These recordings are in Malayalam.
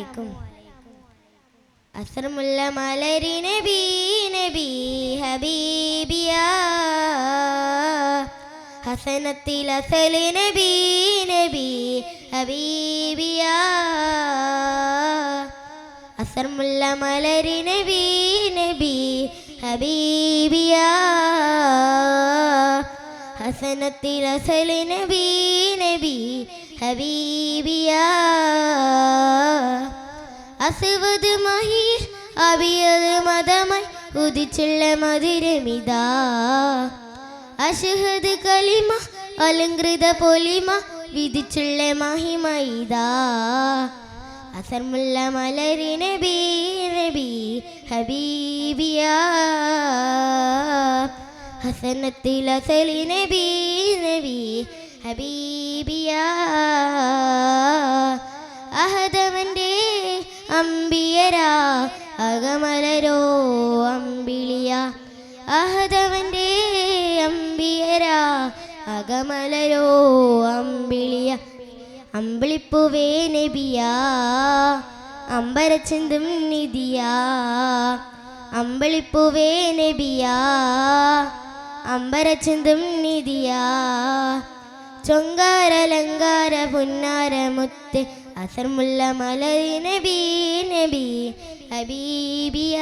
അലൈക്കും. അസ്രമുല്ല മലരി നബി നബി ഹബീബിയ ഹസനത്തിൽ അസൽ നബി നബി ഹബീബിയ അസ്രമുല്ല മലരി നബി നബി ഹബീബിയ ഹസനത്തിൽ അസൽ നബി നബി ഹബീബിയ അസ്വദ് മഹി അബിയത് മദമായി ഉദിച്ചുള്ള മധുരമിതാ അഷ്ഹദ് കലിമ അലങ്കൃത പൊലിമ വിധിച്ചുള്ള മഹിമൈതാ അസർമുല്ല മലരി നബി നബി ഹബീബിയ ഹസനത്തിൽ അസലി നബി നബി ഹബീബിയ അഹദവൻ്റെ അമ്പിയരാ അകമലരോ അമ്പിളിയ അഹദവൻ്റെ അമ്പിയരാ അകമലരോ അമ്പിളിയ അമ്പിളിപ്പൂവേ നബിയാ അമ്പരച്ചെന്തും നിധിയാ അമ്പിളിപ്പൂവേ നബിയാ അമ്പരച്ചെന്തും നിധിയാ ചൊങ്കാരലങ്കാര പുന്നാര മുത്ത് അസർമുല്ല മലരി നബി നബി ഹബീബിയ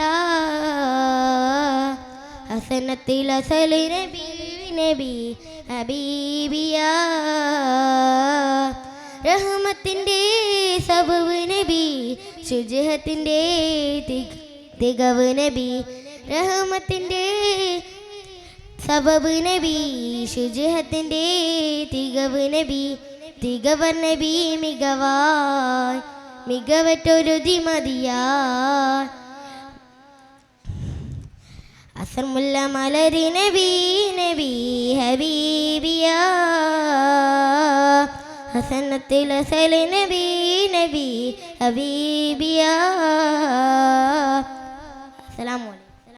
ഹസനത്തിൽ അസലി നബി നബി ഹബീബിയ റഹ്മത്തിൻ്റെ സബബ് നബി ശുജഹത്തിൻ്റെ തികവ് നബി റഹ്മത്തിൻ്റെ സബബ് നബി ശുജഹത്തിൻ്റെ തികവ് നബി തികവർ നബി മികവായി മികവറ്റൊരു ദിമതിയാ അസർമുല്ല മലരി നബി നബി ഹബീബിയ ഹസനത്തിൽ അസലി നബി നബി ഹബീബിയ. അസ്സലാമു അലൈക്കും.